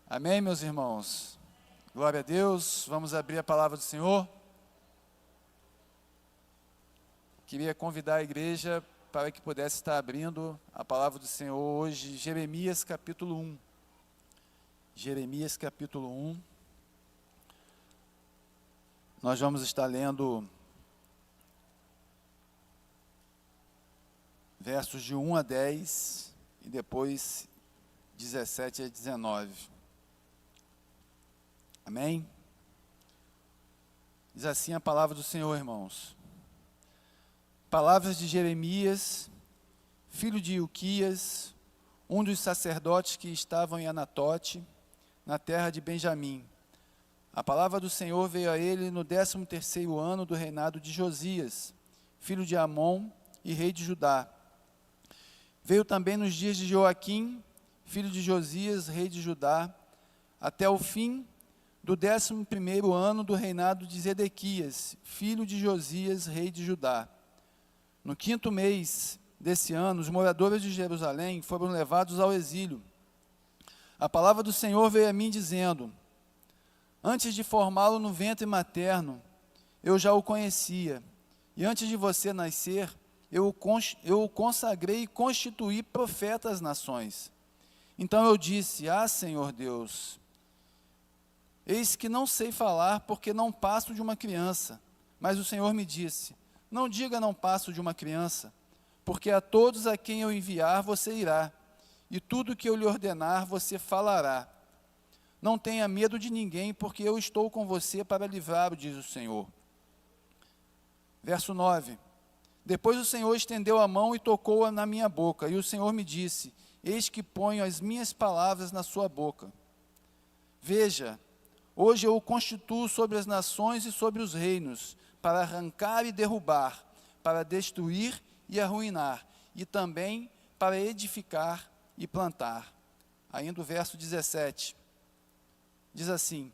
Amém, meus irmãos? Glória a Deus. Vamos abrir a palavra do Senhor. Queria convidar a igreja para que pudesse estar abrindo a palavra do Senhor hoje, Jeremias capítulo 1. Jeremias capítulo 1. Nós vamos estar lendo versos de 1 a 10 e depois 17 a 19. Amém? Diz assim a palavra do Senhor, irmãos. Palavras de Jeremias, filho de Ilquias, um dos sacerdotes que estavam em Anatote, na terra de Benjamim. A palavra do Senhor veio a ele no 13º ano do reinado de Josias, filho de Amon e rei de Judá. Veio também nos dias de Joaquim, filho de Josias, rei de Judá, até o fim do 11º ano do reinado de Zedequias, filho de Josias, rei de Judá. No 5º mês desse ano, os moradores de Jerusalém foram levados ao exílio. A palavra do Senhor veio a mim dizendo: antes de formá-lo no ventre materno, eu já o conhecia, e antes de você nascer, eu o consagrei e constituí profeta às nações. Então eu disse: Senhor Deus, eis que não sei falar, porque não passo de uma criança. Mas o Senhor me disse: não diga não passo de uma criança, porque a todos a quem eu enviar você irá, e tudo que eu lhe ordenar você falará. Não tenha medo de ninguém, porque eu estou com você para livrá-lo, diz o Senhor. Verso 9. Depois o Senhor estendeu a mão e tocou-a na minha boca, e o Senhor me disse: eis que ponho as minhas palavras na sua boca. Veja, hoje eu o constituo sobre as nações e sobre os reinos, para arrancar e derrubar, para destruir e arruinar, e também para edificar e plantar. Ainda o verso 17, diz assim: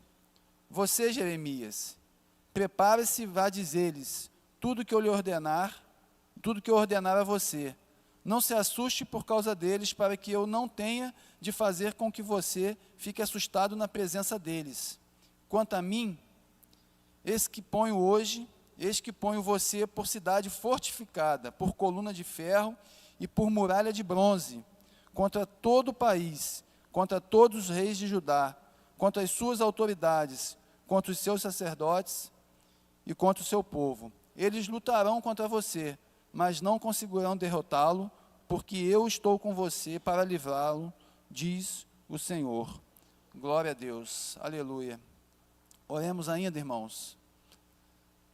você, Jeremias, prepare-se e vá dizer-lhes tudo que eu lhe ordenar, tudo que eu ordenar a você. Não se assuste por causa deles, para que eu não tenha de fazer com que você fique assustado na presença deles. Quanto a mim, eis que ponho você por cidade fortificada, por coluna de ferro e por muralha de bronze, contra todo o país, contra todos os reis de Judá, contra as suas autoridades, contra os seus sacerdotes e contra o seu povo. Eles lutarão contra você, mas não conseguirão derrotá-lo, porque eu estou com você para livrá-lo, diz o Senhor. Glória a Deus. Aleluia. Oremos ainda, irmãos.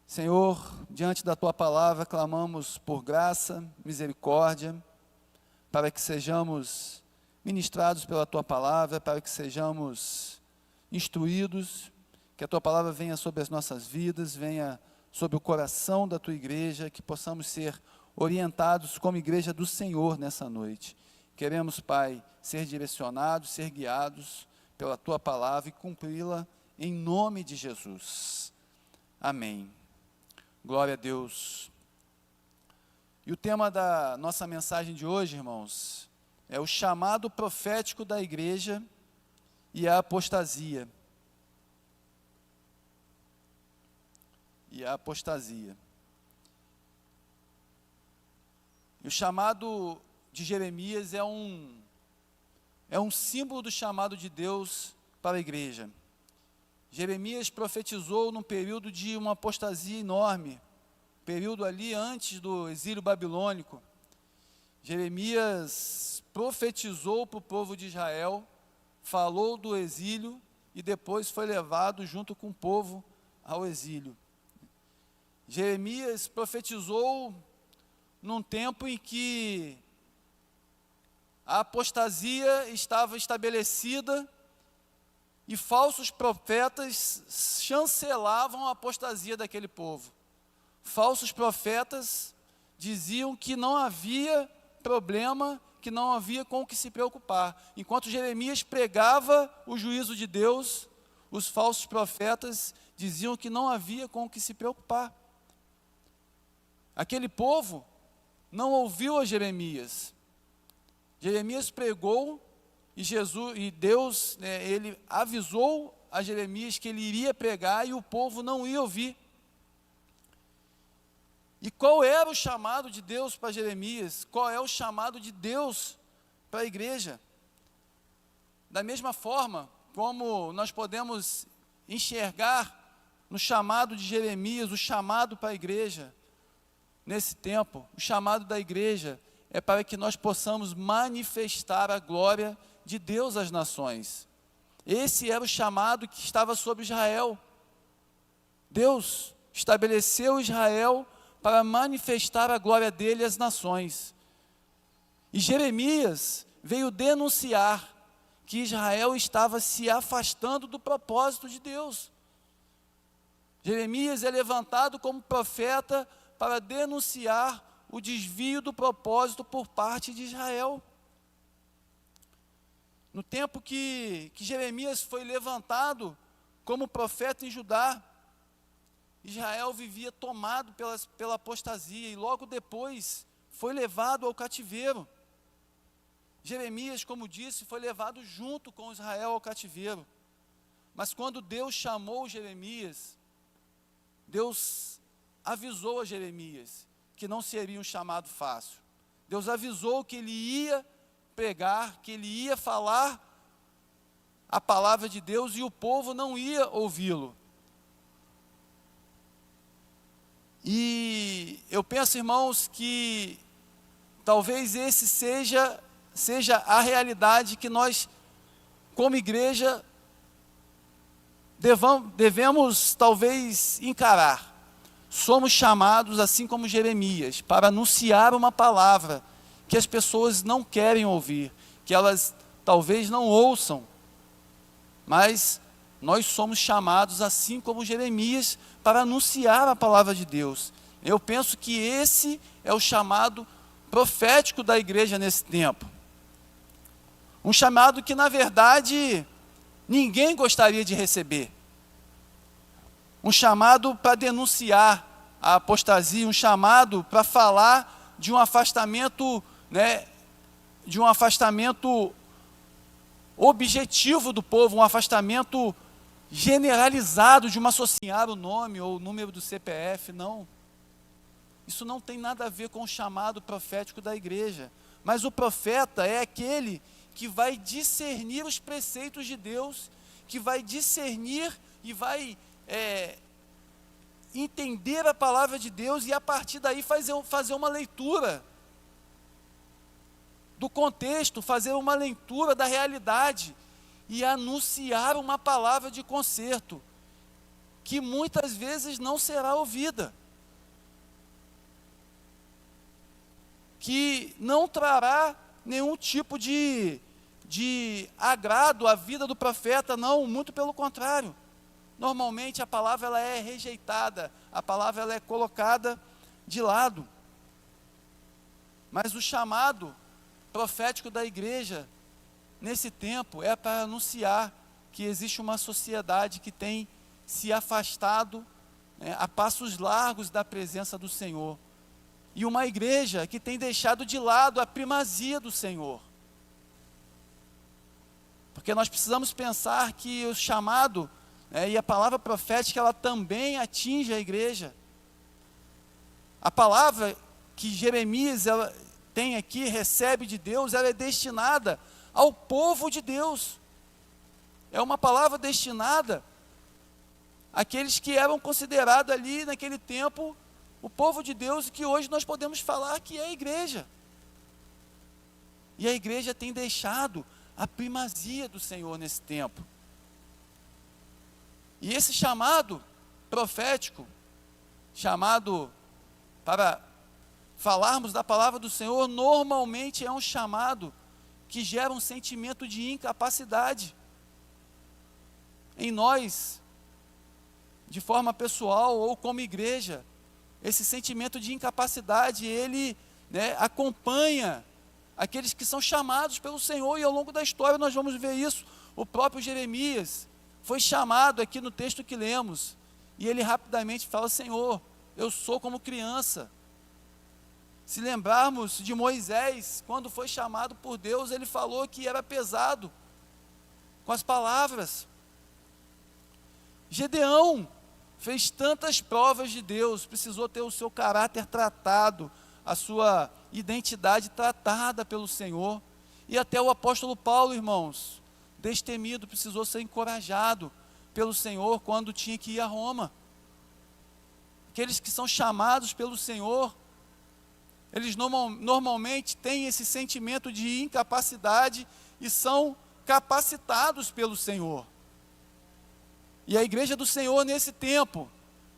Senhor, diante da Tua palavra, clamamos por graça, misericórdia, para que sejamos ministrados pela Tua palavra, para que sejamos instruídos, que a Tua palavra venha sobre as nossas vidas, venha sobre o coração da Tua igreja, que possamos ser orientados como igreja do Senhor nessa noite. Queremos, Pai, ser direcionados, ser guiados pela Tua palavra e cumpri-la em nome de Jesus. Amém. Glória a Deus. E o tema da nossa mensagem de hoje, irmãos, é o chamado profético da igreja e a apostasia. E a apostasia. E o chamado de Jeremias é um símbolo do chamado de Deus para a igreja. Jeremias profetizou num período de uma apostasia enorme, período ali antes do exílio babilônico. Jeremias profetizou para o povo de Israel, falou do exílio e depois foi levado junto com o povo ao exílio. Jeremias profetizou num tempo em que a apostasia estava estabelecida e falsos profetas chancelavam a apostasia daquele povo. Falsos profetas diziam que não havia problema, que não havia com o que se preocupar. Enquanto Jeremias pregava o juízo de Deus, os falsos profetas diziam que não havia com o que se preocupar. Aquele povo não ouviu a Jeremias. Jeremias pregou e Deus, ele avisou a Jeremias que ele iria pregar e o povo não ia ouvir. E qual era o chamado de Deus para Jeremias? Qual é o chamado de Deus para a igreja? Da mesma forma como nós podemos enxergar no chamado de Jeremias, o chamado para a igreja, nesse tempo, o chamado da igreja é para que nós possamos manifestar a glória de Deus às nações. Esse era o chamado que estava sobre Israel. Deus estabeleceu Israel para manifestar a glória dele às nações. E Jeremias veio denunciar que Israel estava se afastando do propósito de Deus. Jeremias é levantado como profeta para denunciar o desvio do propósito por parte de Israel. No tempo que Jeremias foi levantado como profeta em Judá, Israel vivia tomado pela apostasia e logo depois foi levado ao cativeiro. Jeremias, como disse, foi levado junto com Israel ao cativeiro. Mas quando Deus chamou Jeremias, Deus avisou a Jeremias que não seria um chamado fácil. Deus avisou que ele ia pregar, que ele ia falar a palavra de Deus e o povo não ia ouvi-lo. E eu penso, irmãos, que talvez esse seja a realidade que nós, como igreja, devemos talvez encarar. Somos chamados, assim como Jeremias, para anunciar uma palavra que as pessoas não querem ouvir, que elas talvez não ouçam, mas nós somos chamados, assim como Jeremias, para anunciar a palavra de Deus. Eu penso que esse é o chamado profético da igreja nesse tempo. Um chamado que, na verdade, ninguém gostaria de receber. Um chamado para denunciar a apostasia, um chamado para falar de um afastamento, de um afastamento objetivo do povo, um afastamento generalizado de uma associar o nome ou o número do CPF, não. Isso não tem nada a ver com o chamado profético da igreja. Mas o profeta é aquele que vai discernir os preceitos de Deus, que vai discernir e vai entender a palavra de Deus e a partir daí fazer uma leitura do contexto, fazer uma leitura da realidade e anunciar uma palavra de conserto, que muitas vezes não será ouvida, que não trará nenhum tipo de agrado à vida do profeta, não, muito pelo contrário. Normalmente a palavra ela é rejeitada, a palavra ela é colocada de lado. Mas o chamado profético da igreja, nesse tempo, é para anunciar que existe uma sociedade que tem se afastado a passos largos da presença do Senhor. E uma igreja que tem deixado de lado a primazia do Senhor. Porque nós precisamos pensar que o chamado e a palavra profética, ela também atinge a igreja. A palavra que Jeremias tem aqui, recebe de Deus, ela é destinada ao povo de Deus. É uma palavra destinada àqueles que eram considerados ali naquele tempo o povo de Deus, e que hoje nós podemos falar que é a igreja. E a igreja tem deixado a primazia do Senhor nesse tempo. E esse chamado profético, chamado para falarmos da palavra do Senhor, normalmente é um chamado que gera um sentimento de incapacidade em nós, de forma pessoal ou como igreja. Esse sentimento de incapacidade, ele acompanha aqueles que são chamados pelo Senhor, e ao longo da história nós vamos ver isso. O próprio Jeremias foi chamado aqui no texto que lemos, e ele rapidamente fala: Senhor, eu sou como criança. Se lembrarmos de Moisés, quando foi chamado por Deus, ele falou que era pesado com as palavras. Gedeão fez tantas provas de Deus, precisou ter o seu caráter tratado, a sua identidade tratada pelo Senhor. E até o apóstolo Paulo, irmãos, destemido, precisou ser encorajado pelo Senhor quando tinha que ir a Roma. Aqueles que são chamados pelo Senhor, eles normalmente têm esse sentimento de incapacidade e são capacitados pelo Senhor. E a igreja do Senhor nesse tempo,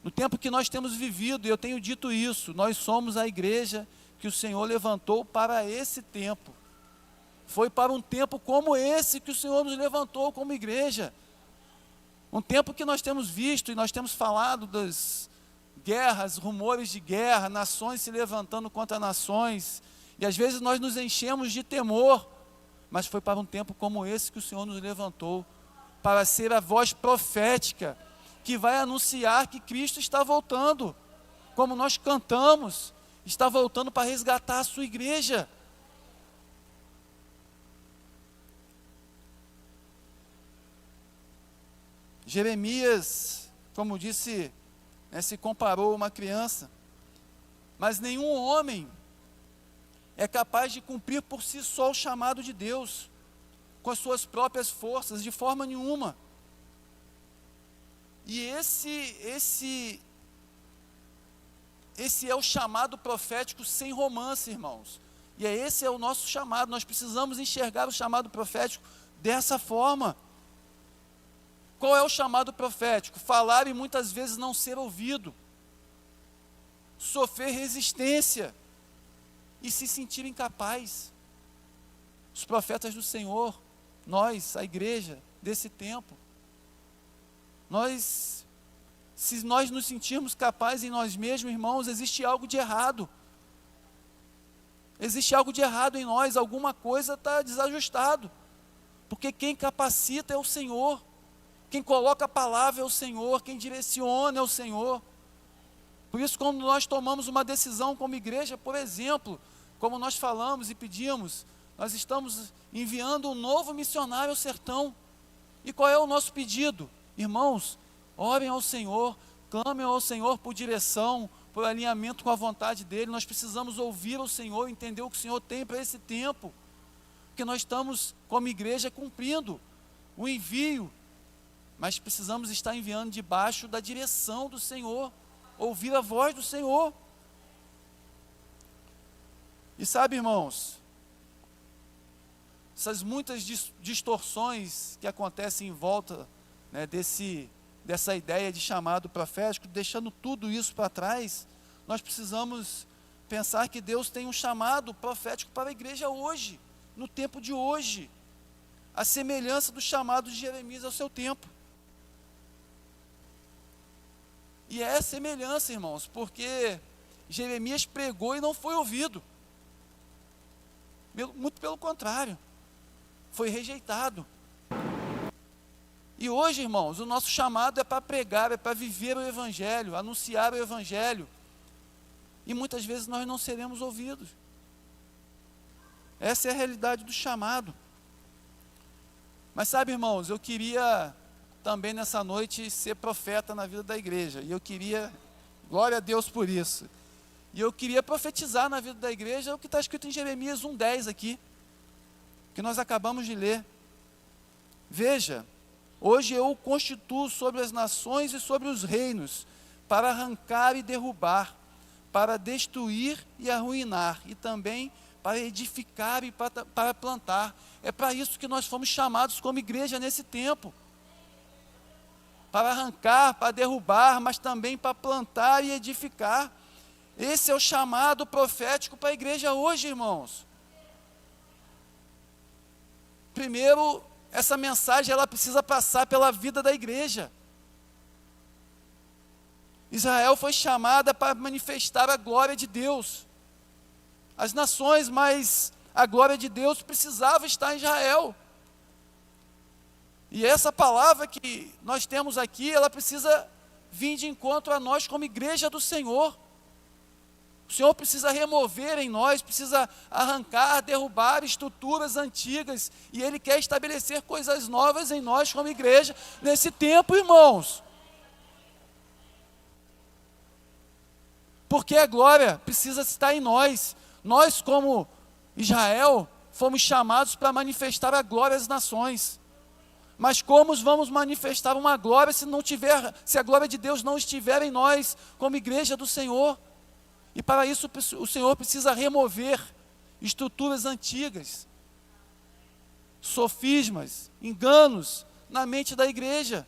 no tempo que nós temos vivido, e eu tenho dito isso, nós somos a igreja que o Senhor levantou para esse tempo. Foi para um tempo como esse que o Senhor nos levantou como igreja. Um tempo que nós temos visto e nós temos falado das guerras, rumores de guerra, nações se levantando contra nações, e às vezes nós nos enchemos de temor, mas foi para um tempo como esse que o Senhor nos levantou, para ser a voz profética, que vai anunciar que Cristo está voltando, como nós cantamos, está voltando para resgatar a sua igreja. Jeremias, como disse, se comparou a uma criança, mas nenhum homem é capaz de cumprir por si só o chamado de Deus, com as suas próprias forças, de forma nenhuma. E esse é o chamado profético sem romance, irmãos. E esse é o nosso chamado, nós precisamos enxergar o chamado profético dessa forma. Qual é o chamado profético? Falar e muitas vezes não ser ouvido, sofrer resistência e se sentir incapaz. Os profetas do Senhor, nós, a igreja desse tempo, se nós nos sentirmos capazes em nós mesmos, irmãos, existe algo de errado. Existe algo de errado em nós, alguma coisa está desajustado, porque quem capacita é o Senhor. Quem coloca a palavra é o Senhor, quem direciona é o Senhor. Por isso, quando nós tomamos uma decisão como igreja, por exemplo, como nós falamos e pedimos, nós estamos enviando um novo missionário ao sertão. E qual é o nosso pedido? Irmãos, orem ao Senhor, clamem ao Senhor por direção, por alinhamento com a vontade dEle. Nós precisamos ouvir o Senhor, entender o que o Senhor tem para esse tempo, porque nós estamos, como igreja, cumprindo o envio, mas precisamos estar enviando debaixo da direção do Senhor, ouvir a voz do Senhor. E sabe, irmãos, essas muitas distorções que acontecem em volta, dessa ideia de chamado profético, deixando tudo isso para trás, nós precisamos pensar que Deus tem um chamado profético para a igreja hoje, no tempo de hoje, a semelhança do chamado de Jeremias ao seu tempo. E é semelhança, irmãos, porque Jeremias pregou e não foi ouvido. Muito pelo contrário, foi rejeitado. E hoje, irmãos, o nosso chamado é para pregar, é para viver o Evangelho, anunciar o Evangelho. E muitas vezes nós não seremos ouvidos. Essa é a realidade do chamado. Mas sabe, irmãos, eu queria também nessa noite ser profeta na vida da igreja, e eu queria, glória a Deus por isso, e eu queria profetizar na vida da igreja o que está escrito em Jeremias 1,10 aqui, que nós acabamos de ler. Veja, hoje eu o constituo sobre as nações e sobre os reinos, para arrancar e derrubar, para destruir e arruinar, e também para edificar e para plantar. É para isso que nós fomos chamados como igreja nesse tempo, para arrancar, para derrubar, mas também para plantar e edificar. Esse é o chamado profético para a igreja hoje, irmãos. Primeiro, essa mensagem ela precisa passar pela vida da igreja. Israel foi chamada para manifestar a glória de Deus. As nações, mas a glória de Deus precisava estar em Israel. E essa palavra que nós temos aqui, ela precisa vir de encontro a nós como igreja do Senhor. O O Senhor precisa remover em nós, precisa arrancar, derrubar estruturas antigas, e Ele quer estabelecer coisas novas em nós como igreja, nesse tempo, irmãos. Porque a glória precisa estar em nós. Nós, como Israel, fomos chamados para manifestar a glória às nações. Mas como vamos manifestar uma glória se a glória de Deus não estiver em nós, como igreja do Senhor? E para isso o Senhor precisa remover estruturas antigas, sofismas, enganos na mente da igreja.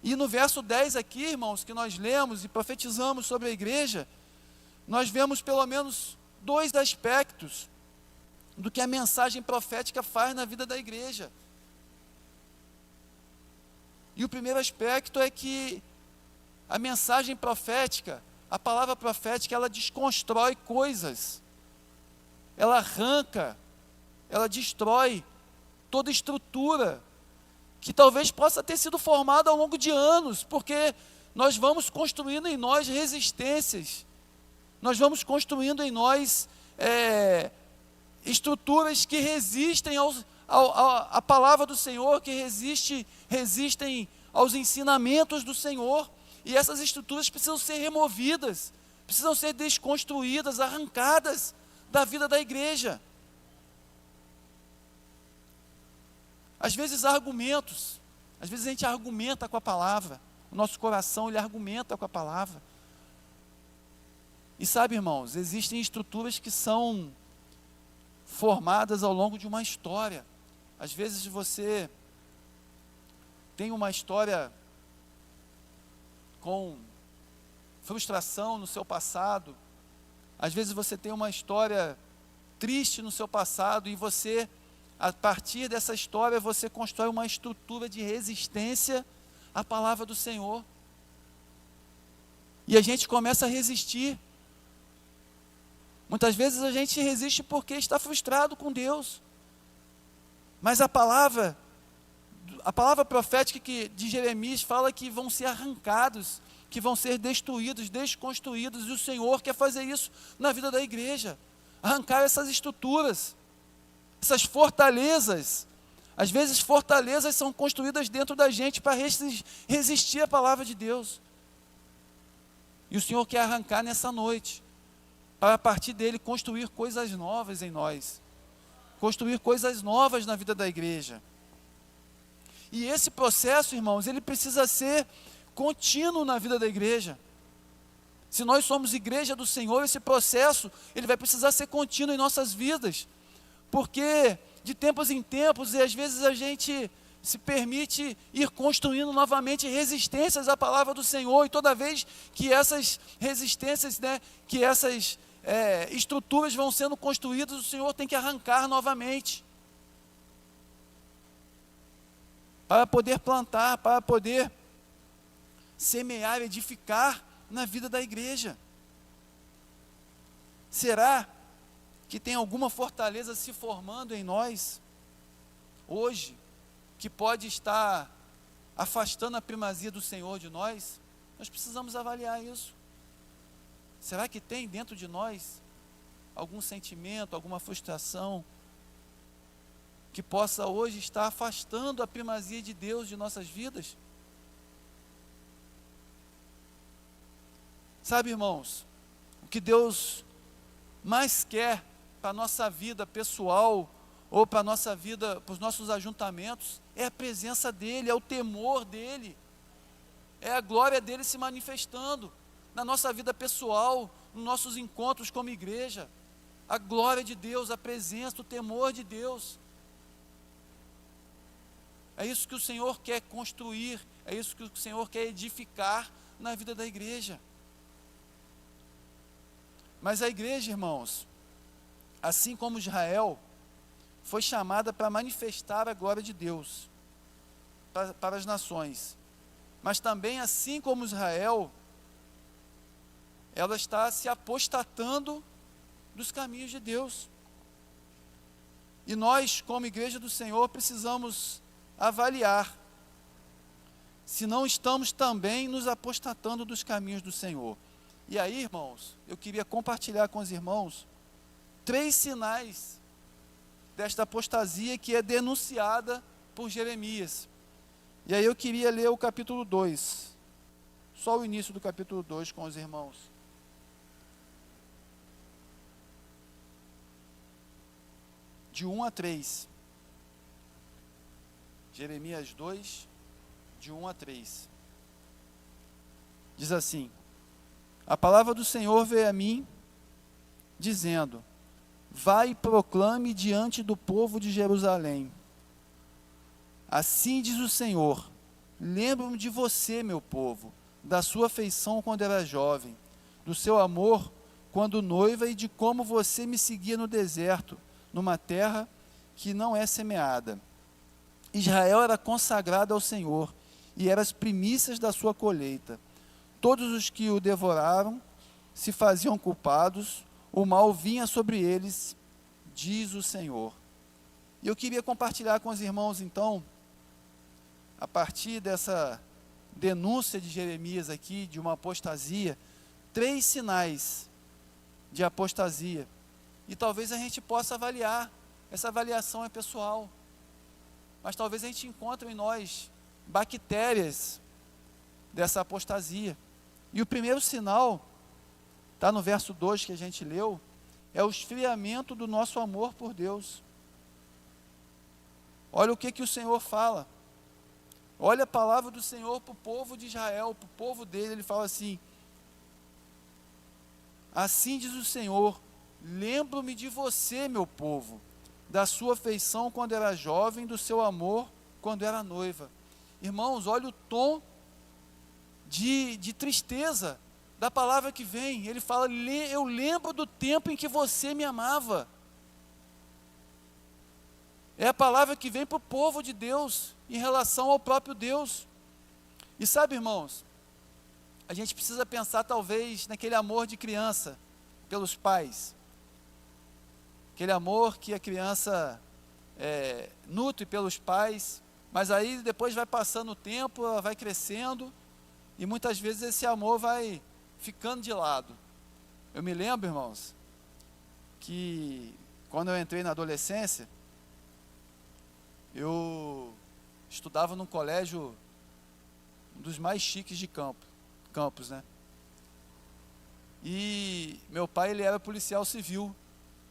E no verso 10 aqui, irmãos, que nós lemos e profetizamos sobre a igreja, nós vemos pelo menos 2 aspectos do que a mensagem profética faz na vida da igreja. E o primeiro aspecto é que a mensagem profética, a palavra profética, ela desconstrói coisas, ela arranca, ela destrói toda estrutura que talvez possa ter sido formada ao longo de anos, porque nós vamos construindo em nós resistências, nós vamos construindo em nós estruturas que resistem à palavra do Senhor, que resistem aos ensinamentos do Senhor, e essas estruturas precisam ser removidas, precisam ser desconstruídas, arrancadas da vida da igreja. Às vezes às vezes a gente argumenta com a palavra, o nosso coração ele argumenta com a palavra. E sabe, irmãos, existem estruturas que são formadas ao longo de uma história. Às vezes você tem uma história com frustração no seu passado, às vezes você tem uma história triste no seu passado e você, a partir dessa história, você constrói uma estrutura de resistência à palavra do Senhor. E a gente começa a resistir. Muitas vezes a gente resiste porque está frustrado com Deus. Mas a palavra profética de Jeremias fala que vão ser arrancados, que vão ser destruídos, desconstruídos, e o Senhor quer fazer isso na vida da igreja, arrancar essas estruturas, essas fortalezas. Às vezes fortalezas são construídas dentro da gente para resistir à palavra de Deus, e o Senhor quer arrancar nessa noite, para a partir dele construir coisas novas em nós, construir coisas novas na vida da igreja. E esse processo, irmãos, ele precisa ser contínuo na vida da igreja. Se nós somos igreja do Senhor, esse processo, ele vai precisar ser contínuo em nossas vidas, porque de tempos em tempos, e às vezes a gente se permite ir construindo novamente resistências à palavra do Senhor, e toda vez que essas resistências, que essas estruturas vão sendo construídas, o Senhor tem que arrancar novamente, para poder plantar, para poder semear, edificar na vida da igreja. Será que tem alguma fortaleza se formando em nós, hoje, que pode estar afastando a primazia do Senhor de nós? Nós precisamos avaliar isso. Será que tem dentro de nós algum sentimento, alguma frustração, que possa hoje estar afastando a primazia de Deus de nossas vidas? Sabe, irmãos, o que Deus mais quer para a nossa vida pessoal, ou para a nossa vida, para os nossos ajuntamentos, é a presença dEle, é o temor dEle, é a glória dEle se manifestando na nossa vida pessoal, nos nossos encontros como igreja, a glória de Deus, a presença, o temor de Deus. É isso que o Senhor quer construir, é isso que o Senhor quer edificar na vida da igreja. Mas a igreja, irmãos, assim como Israel, foi chamada para manifestar a glória de Deus para as nações. Mas também, assim como Israel, ela está se apostatando dos caminhos de Deus. E nós, como igreja do Senhor, precisamos avaliar se não estamos também nos apostatando dos caminhos do Senhor. E aí, irmãos, eu queria compartilhar com os irmãos 3 sinais desta apostasia que é denunciada por Jeremias. E aí eu queria ler o capítulo 2, só o início do capítulo 2 com os irmãos. De 1 a 3. Jeremias 2, de 1 a 3. Diz assim: a palavra do Senhor veio a mim, dizendo: vai e proclame diante do povo de Jerusalém. Assim diz o Senhor: lembro-me de você, meu povo, da sua afeição quando era jovem, do seu amor quando noiva e de como você me seguia no deserto, numa terra que não é semeada. Israel era consagrado ao Senhor e era as primícias da sua colheita. Todos os que o devoraram se faziam culpados, o mal vinha sobre eles, diz o Senhor. E eu queria compartilhar com os irmãos, então, a partir dessa denúncia de Jeremias aqui, de uma apostasia, 3 sinais de apostasia. E talvez a gente possa avaliar, essa avaliação é pessoal, mas talvez a gente encontre em nós bactérias dessa apostasia. E o primeiro sinal, está no verso 2 que a gente leu, é o esfriamento do nosso amor por Deus. Olha o que o Senhor fala. Olha a palavra do Senhor para o povo de Israel, para o povo dele. Ele fala assim: assim diz o Senhor, lembro-me de você, meu povo, da sua afeição quando era jovem, do seu amor quando era noiva. Irmãos, olha o tom de tristeza da palavra que vem. Ele fala: eu lembro do tempo em que você me amava. É a palavra que vem para o povo de Deus, em relação ao próprio Deus. E sabe, irmãos, a gente precisa pensar talvez naquele amor de criança pelos pais. Aquele amor que a criança nutre pelos pais, mas aí depois vai passando o tempo, ela vai crescendo, e muitas vezes esse amor vai ficando de lado. Eu me lembro, irmãos, que quando eu entrei na adolescência, eu estudava num colégio, um dos mais chiques de Campos, né? E meu pai, ele era policial civil,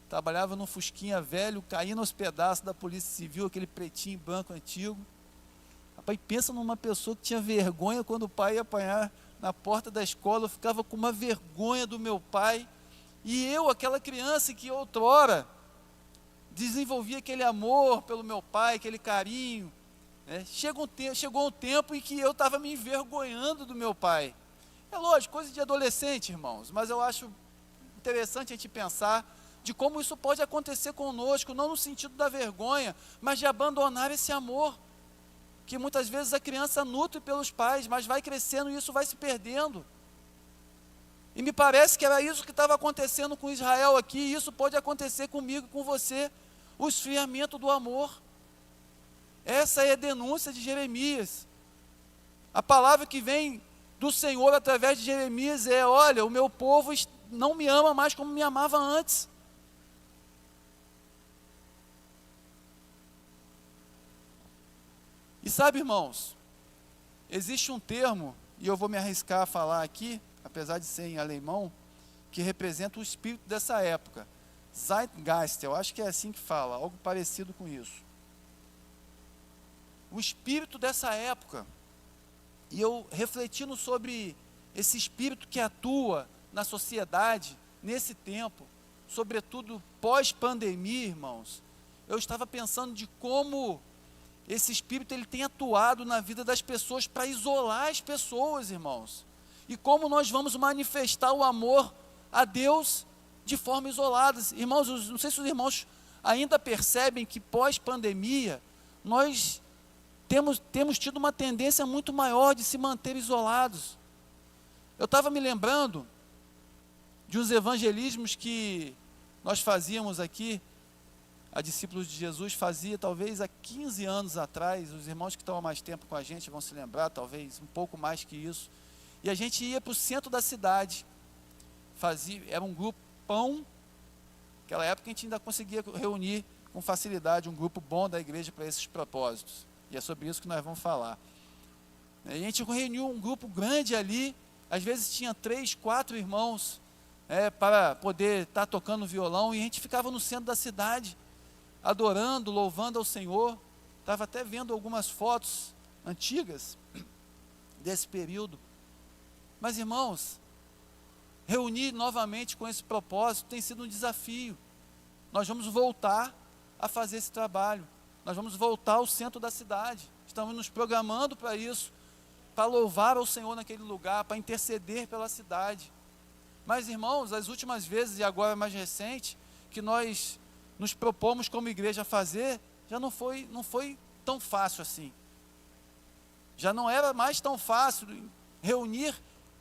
trabalhava num fusquinha velho, caindo aos pedaços da polícia civil, aquele pretinho branco antigo. Rapaz, pensa numa pessoa que tinha vergonha quando o pai ia apanhar na porta da escola. Eu ficava com uma vergonha do meu pai, e eu, aquela criança que outrora desenvolvia aquele amor pelo meu pai, aquele carinho, né? Chegou um tempo em que eu estava me envergonhando do meu pai. É lógico, coisa de adolescente, irmãos, mas eu acho interessante a gente pensar de como isso pode acontecer conosco, não no sentido da vergonha, mas de abandonar esse amor, que muitas vezes a criança nutre pelos pais, mas vai crescendo e isso vai se perdendo. E me parece que era isso que estava acontecendo com Israel aqui, e isso pode acontecer comigo e com você, o esfriamento do amor. Essa é a denúncia de Jeremias. A palavra que vem do Senhor através de Jeremias é: olha, o meu povo não me ama mais como me amava antes. E sabe, irmãos, existe um termo, e eu vou me arriscar a falar aqui, apesar de ser em alemão, que representa o espírito dessa época. Zeitgeist, eu acho que é assim que fala, algo parecido com isso. O espírito dessa época. E eu refletindo sobre esse espírito que atua na sociedade, nesse tempo, sobretudo pós-pandemia, irmãos, eu estava pensando de como esse espírito ele tem atuado na vida das pessoas para isolar as pessoas, irmãos. E como nós vamos manifestar o amor a Deus de forma isolada. Irmãos, não sei se os irmãos ainda percebem que pós-pandemia, nós temos tido uma tendência muito maior de se manter isolados. Eu estava me lembrando de uns evangelismos que nós fazíamos aqui, a Discípulos de Jesus fazia talvez há 15 anos atrás. Os irmãos que estão há mais tempo com a gente vão se lembrar, talvez um pouco mais que isso. E a gente ia para o centro da cidade, era um grupão. Naquela época a gente ainda conseguia reunir com facilidade um grupo bom da igreja para esses propósitos. E é sobre isso que nós vamos falar. E a gente reuniu um grupo grande ali, às vezes tinha 3, 4 irmãos, para poder estar tocando violão, e a gente ficava no centro da cidade, adorando, louvando ao Senhor. Estava até vendo algumas fotos antigas desse período. Mas, irmãos, reunir novamente com esse propósito tem sido um desafio. Nós vamos voltar a fazer esse trabalho. Nós vamos voltar ao centro da cidade. Estamos nos programando para isso, para louvar ao Senhor naquele lugar, para interceder pela cidade. Mas, irmãos, as últimas vezes, e agora mais recente, que nós nos propomos como igreja a fazer, já não foi tão fácil assim. Já não era mais tão fácil reunir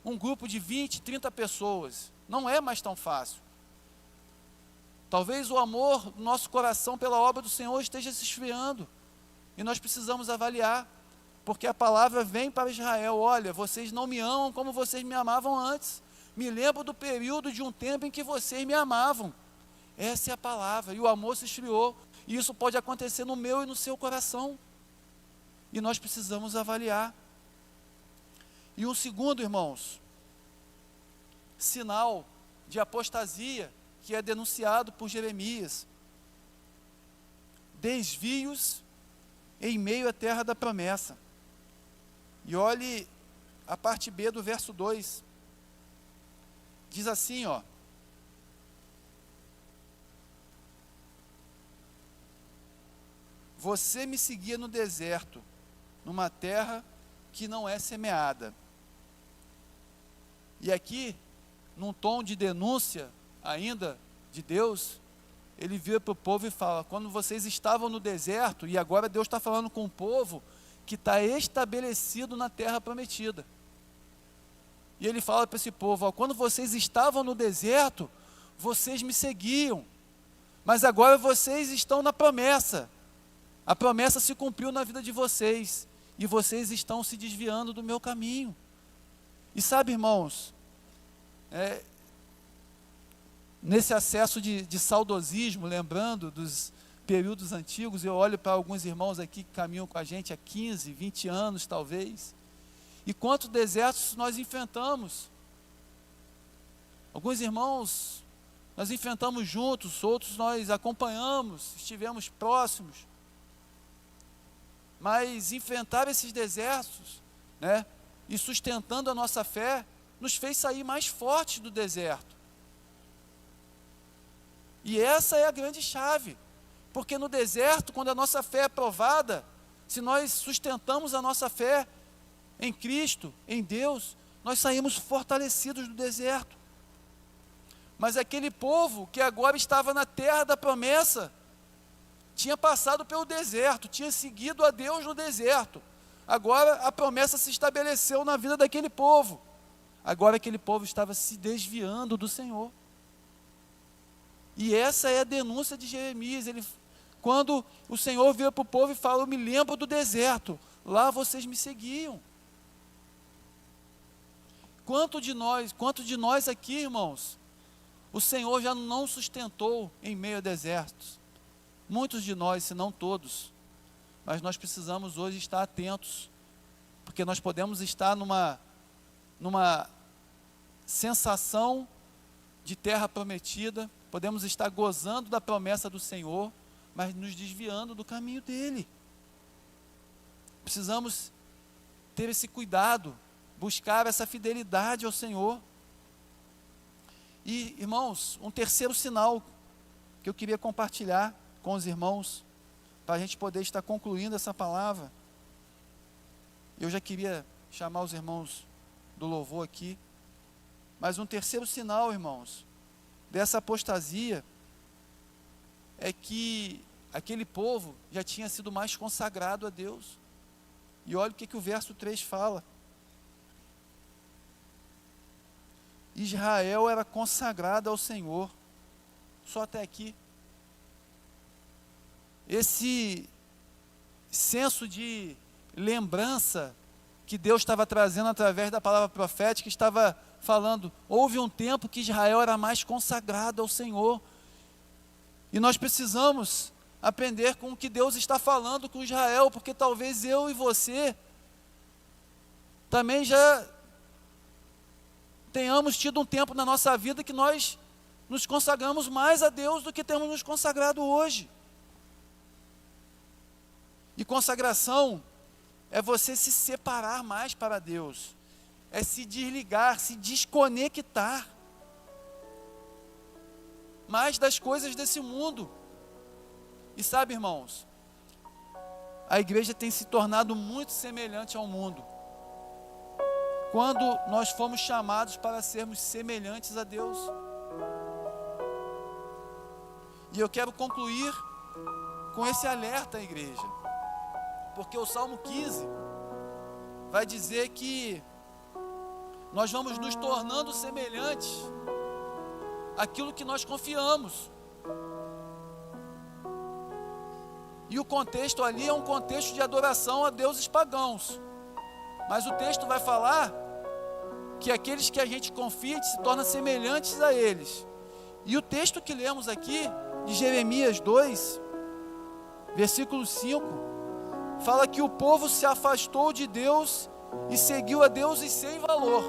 um grupo de 20, 30 pessoas. Não é mais tão fácil. Talvez o amor do nosso coração pela obra do Senhor esteja se esfriando. E nós precisamos avaliar. Porque a palavra vem para Israel: olha, vocês não me amam como vocês me amavam antes. Me lembro do período de um tempo em que vocês me amavam. Essa é a palavra. E o amor se esfriou. E isso pode acontecer no meu e no seu coração. E nós precisamos avaliar. E um segundo, irmãos, sinal de apostasia que é denunciado por Jeremias: desvios em meio à terra da promessa. E olhe a parte B do verso 2. Diz assim, ó: você me seguia no deserto, numa terra que não é semeada. E aqui, num tom de denúncia ainda de Deus, ele vira para o povo e fala: quando vocês estavam no deserto, e agora Deus está falando com o povo que está estabelecido na terra prometida. E ele fala para esse povo: ó, quando vocês estavam no deserto, vocês me seguiam, mas agora vocês estão na promessa. A promessa se cumpriu na vida de vocês, e vocês estão se desviando do meu caminho. E sabe, irmãos, nesse acesso de saudosismo, lembrando dos períodos antigos, eu olho para alguns irmãos aqui que caminham com a gente há 15, 20 anos talvez, e quantos desertos nós enfrentamos. Alguns irmãos nós enfrentamos juntos, outros nós acompanhamos, estivemos próximos. Mas enfrentar esses desertos, e sustentando a nossa fé, nos fez sair mais fortes do deserto. E essa é a grande chave, porque no deserto, quando a nossa fé é provada, se nós sustentamos a nossa fé em Cristo, em Deus, nós saímos fortalecidos do deserto. Mas aquele povo que agora estava na terra da promessa, tinha passado pelo deserto, tinha seguido a Deus no deserto. Agora a promessa se estabeleceu na vida daquele povo. Agora aquele povo estava se desviando do Senhor. E essa é a denúncia de Jeremias. Quando o Senhor vira para o povo e fala: eu me lembro do deserto, lá vocês me seguiam. Quanto de nós aqui, irmãos, o Senhor já não sustentou em meio a desertos? Muitos de nós, se não todos. Mas nós precisamos hoje estar atentos, porque nós podemos estar numa sensação de terra prometida, podemos estar gozando da promessa do Senhor, mas nos desviando do caminho dele. Precisamos ter esse cuidado, buscar essa fidelidade ao Senhor. E, irmãos, um terceiro sinal que eu queria compartilhar com os irmãos, para a gente poder estar concluindo essa palavra. Eu já queria chamar os irmãos do louvor aqui, mas um terceiro sinal, irmãos, dessa apostasia, é que aquele povo já tinha sido mais consagrado a Deus. E olha o que o verso 3 fala: Israel era consagrado ao Senhor. Só até aqui. Esse senso de lembrança que Deus estava trazendo através da palavra profética, estava falando, houve um tempo que Israel era mais consagrado ao Senhor, e nós precisamos aprender com o que Deus está falando com Israel, porque talvez eu e você também já tenhamos tido um tempo na nossa vida que nós nos consagramos mais a Deus do que temos nos consagrado hoje. E consagração é você se separar mais para Deus, é se desligar, se desconectar mais das coisas desse mundo. E sabe, irmãos, a igreja tem se tornado muito semelhante ao mundo, quando nós fomos chamados para sermos semelhantes a Deus. E eu quero concluir com esse alerta à igreja, porque o Salmo 15 vai dizer que nós vamos nos tornando semelhantes àquilo que nós confiamos. E o contexto ali é um contexto de adoração a deuses pagãos. Mas o texto vai falar que aqueles que a gente confia se tornam semelhantes a eles. E o texto que lemos aqui, de Jeremias 2, versículo 5, fala que o povo se afastou de Deus e seguiu a deuses sem valor.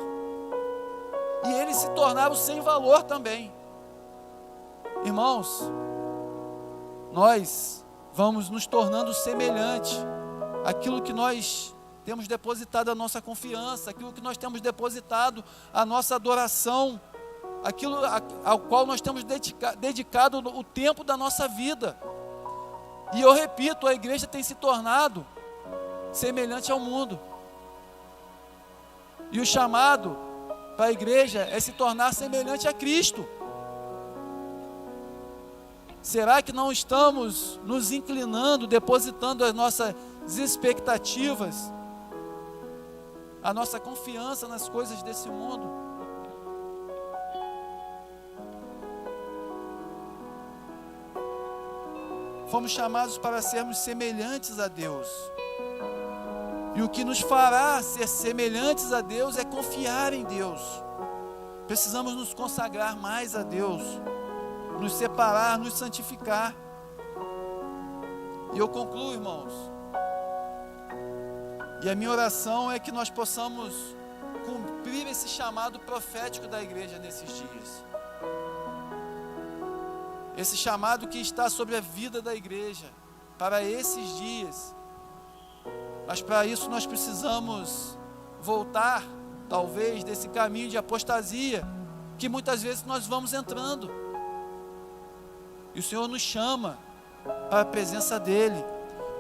E eles se tornaram sem valor também. Irmãos, nós vamos nos tornando semelhante àquilo que nós temos depositado a nossa confiança, aquilo que nós temos depositado a nossa adoração, aquilo ao qual nós temos dedicado o tempo da nossa vida. E eu repito, a igreja tem se tornado semelhante ao mundo. E o chamado para a igreja é se tornar semelhante a Cristo. Será que não estamos nos inclinando, depositando as nossas expectativas, a nossa confiança nas coisas desse mundo? Fomos chamados para sermos semelhantes a Deus. E o que nos fará ser semelhantes a Deus é confiar em Deus. Precisamos nos consagrar mais a Deus, nos separar, nos santificar. E eu concluo, irmãos. E a minha oração é que nós possamos cumprir esse chamado profético da igreja nesses dias. Esse chamado que está sobre a vida da igreja para esses dias. Mas para isso nós precisamos voltar, talvez, desse caminho de apostasia que muitas vezes nós vamos entrando. E o Senhor nos chama para a presença dEle,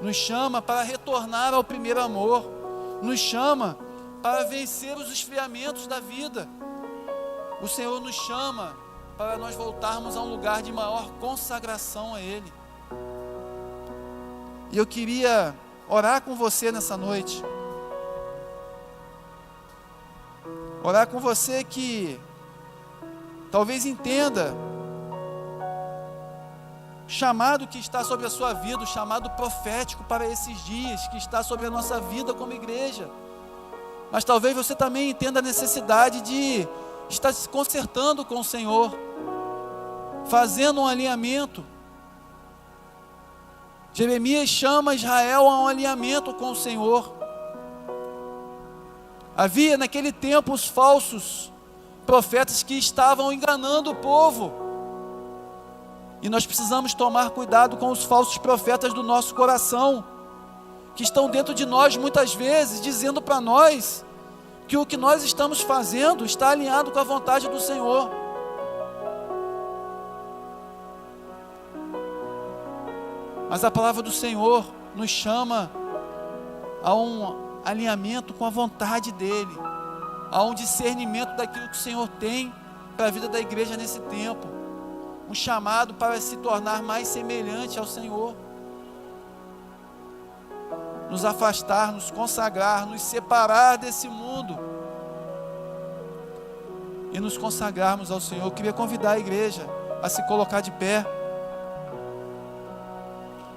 nos chama para retornar ao primeiro amor, nos chama para vencer os esfriamentos da vida. O Senhor nos chama para nós voltarmos a um lugar de maior consagração a Ele. E eu queria orar com você nessa noite. Orar com você que talvez entenda o chamado que está sobre a sua vida, o chamado profético para esses dias, que está sobre a nossa vida como igreja. Mas talvez você também entenda a necessidade de estar se consertando com o Senhor, fazendo um alinhamento. Jeremias chama Israel a um alinhamento com o Senhor. Havia naquele tempo os falsos profetas que estavam enganando o povo. E nós precisamos tomar cuidado com os falsos profetas do nosso coração, que estão dentro de nós muitas vezes, dizendo para nós que o que nós estamos fazendo está alinhado com a vontade do Senhor. Mas a palavra do Senhor nos chama a um alinhamento com a vontade dEle, a um discernimento daquilo que o Senhor tem para a vida da igreja nesse tempo, um chamado para se tornar mais semelhante ao Senhor, nos afastar, nos consagrar, nos separar desse mundo e nos consagrarmos ao Senhor. Eu queria convidar a igreja a se colocar de pé.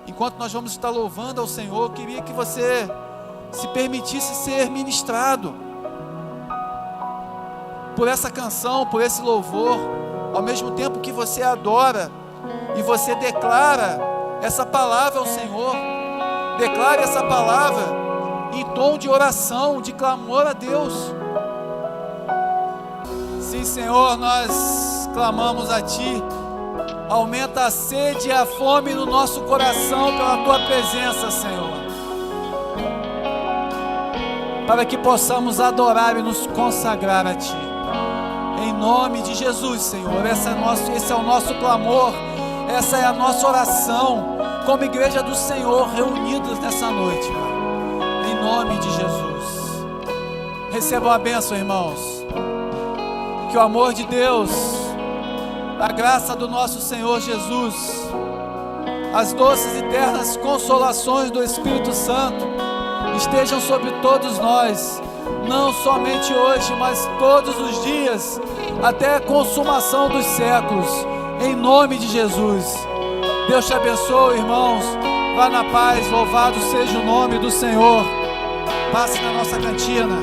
Enquanto nós vamos estar louvando ao Senhor, eu queria que você se permitisse ser ministrado por essa canção, por esse louvor, ao mesmo tempo que você adora e você declara essa palavra ao Senhor. Declare essa palavra em tom de oração, de clamor a Deus. Sim, Senhor, nós clamamos a Ti. Aumenta a sede e a fome no nosso coração pela Tua presença, Senhor, para que possamos adorar e nos consagrar a Ti. Em nome de Jesus, Senhor, esse é o nosso clamor, essa é a nossa oração, como igreja do Senhor, reunidos nessa noite, Pai. Em nome de Jesus. Recebam a bênção, irmãos. Que o amor de Deus, a graça do nosso Senhor Jesus, as doces e ternas consolações do Espírito Santo estejam sobre todos nós, não somente hoje, mas todos os dias, até a consumação dos séculos, em nome de Jesus. Deus te abençoe, irmãos. Vá na paz, louvado seja o nome do Senhor. Passe na nossa cantina.